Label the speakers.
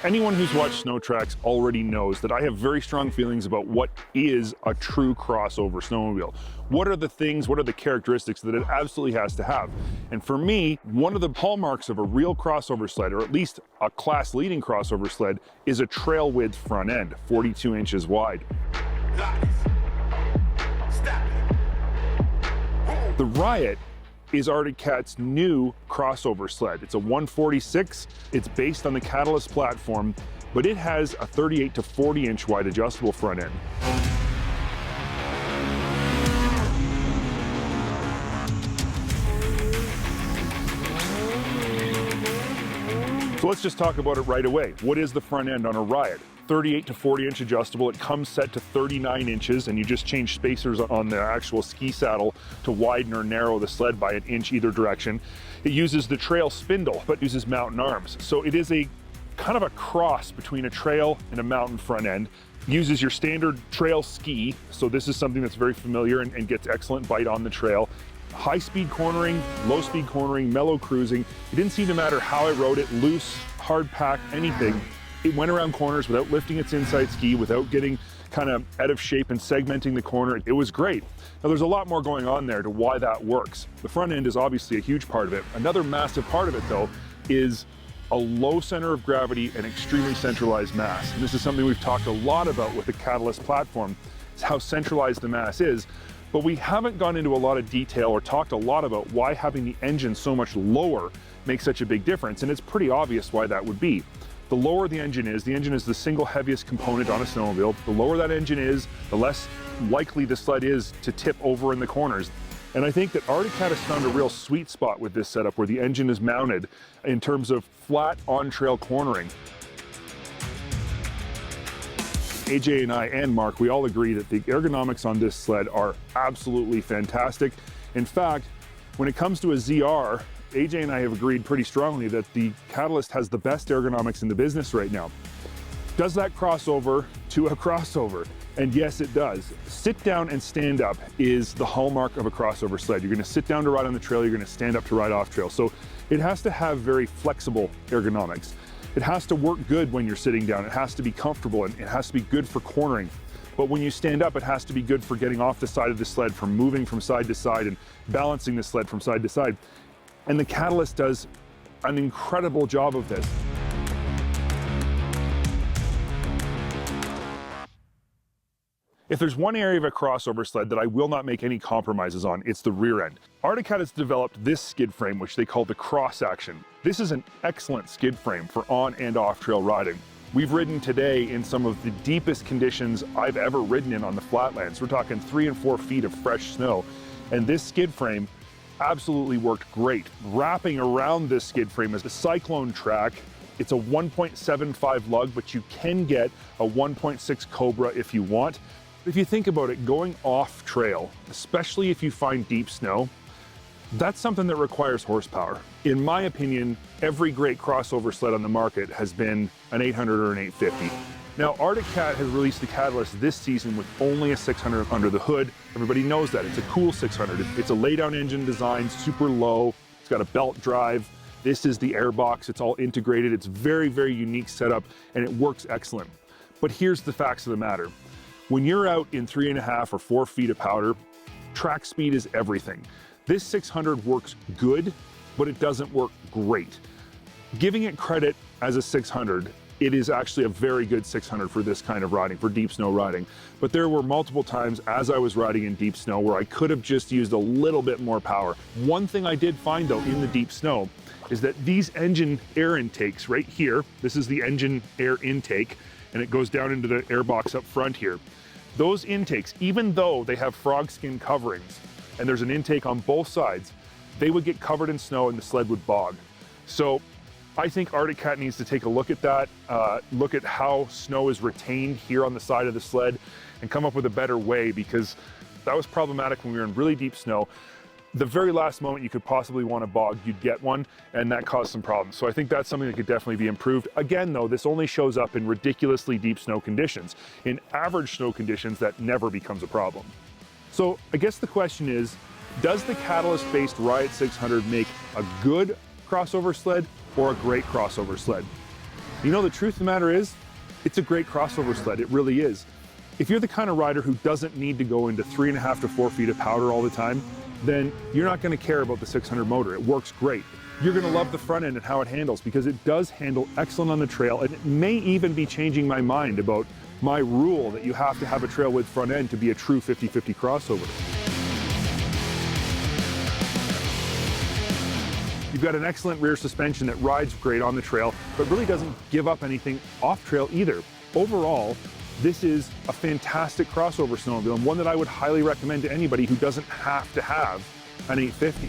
Speaker 1: Anyone who's watched snow tracks already knows that I have very strong feelings about what is a true crossover snowmobile. What are the things, what are the characteristics that it absolutely has to have? And for me, one of the hallmarks of a real crossover sled, or at least a class-leading crossover sled, is a trail width front end, 42 inches wide. The Riot is Arctic Cat's new crossover sled. It's a 146. It's based on the Catalyst platform, but it has a 38 to 40 inch wide adjustable front end. So let's just talk about it right away. What is the front end on a Riot? 38 to 40 inch adjustable. It comes set to 39 inches, and you just change spacers on the actual ski saddle to widen or narrow the sled by an inch either direction. It uses the trail spindle, but uses mountain arms. So it is a kind of a cross between a trail and a mountain front end. Uses your standard trail ski. So this is something that's very familiar and gets excellent bite on the trail. High speed cornering, low speed cornering, mellow cruising. It didn't seem to matter how I rode it, loose, hard pack, anything. It went around corners without lifting its inside ski, without getting kind of out of shape and segmenting the corner. It was great. Now there's a lot more going on there to why that works. The front end is obviously a huge part of it. Another massive part of it though is a low center of gravity and extremely centralized mass. And this is something we've talked a lot about with the Catalyst platform, is how centralized the mass is. But we haven't gone into a lot of detail or talked a lot about why having the engine so much lower makes such a big difference. And it's pretty obvious why that would be. The lower the engine is the single heaviest component on a snowmobile. The lower that engine is, the less likely the sled is to tip over in the corners. And I think that Arctic Cat has found a real sweet spot with this setup where the engine is mounted in terms of flat on-trail cornering. AJ and I and Mark, we all agree that the ergonomics on this sled are absolutely fantastic. In fact, when it comes to a ZR, AJ and I have agreed pretty strongly that the Catalyst has the best ergonomics in the business right now. Does that crossover to a crossover? And yes, it does. Sit down and stand up is the hallmark of a crossover sled. You're gonna sit down to ride on the trail, you're gonna stand up to ride off trail. So it has to have very flexible ergonomics. It has to work good when you're sitting down. It has to be comfortable and it has to be good for cornering. But when you stand up, it has to be good for getting off the side of the sled, for moving from side to side and balancing the sled from side to side. And the Catalyst does an incredible job of this. If there's one area of a crossover sled that I will not make any compromises on, it's the rear end. Arctic Cat has developed this skid frame, which they call the Cross Action. This is an excellent skid frame for on and off trail riding. We've ridden today in some of the deepest conditions I've ever ridden in on the flatlands. We're talking 3 and 4 feet of fresh snow. And this skid frame absolutely worked great. Wrapping around this skid frame is a cyclone track. It's a 1.75 lug, but you can get a 1.6 Cobra if you want. If you think about it, going off trail, especially if you find deep snow, that's something that requires horsepower. In my opinion, every great crossover sled on the market has been an 800 or an 850. Now, Arctic Cat has released the Catalyst this season with only a 600 under the hood. Everybody knows that. It's a cool 600. It's a laydown engine design, super low. It's got a belt drive. This is the airbox. It's all integrated. It's very, very unique setup, and it works excellent. But here's the facts of the matter. When you're out in 3.5 or 4 feet of powder, track speed is everything. This 600 works good, but it doesn't work great. Giving it credit as a 600, it is actually a very good 600 for this kind of riding, for deep snow riding. But there were multiple times as I was riding in deep snow where I could have just used a little bit more power. One thing I did find though in the deep snow is that these engine air intakes right here, this is the engine air intake, and it goes down into the airbox up front here. Those intakes, even though they have frog skin coverings, and there's an intake on both sides, they would get covered in snow and the sled would bog. So I think Arctic Cat needs to take a look at that, look at how snow is retained here on the side of the sled and come up with a better way, because that was problematic when we were in really deep snow. The very last moment you could possibly want a bog, you'd get one, and that caused some problems. So I think that's something that could definitely be improved. Again, though, this only shows up in ridiculously deep snow conditions. In average snow conditions, that never becomes a problem. So I guess the question is, does the Catalyst-based Riot 600 make a good crossover sled or a great crossover sled? You know, the truth of the matter is, it's a great crossover sled, it really is. If you're the kind of rider who doesn't need to go into 3.5 to 4 feet of powder all the time, then you're not going to care about the 600 motor. It works great. You're going to love the front end and how it handles, because it does handle excellent on the trail, and it may even be changing my mind about my rule that you have to have a trail width front end to be a true 50/50 crossover. You've got an excellent rear suspension that rides great on the trail, but really doesn't give up anything off trail either. Overall, this is a fantastic crossover snowmobile, and one that I would highly recommend to anybody who doesn't have to have an 850.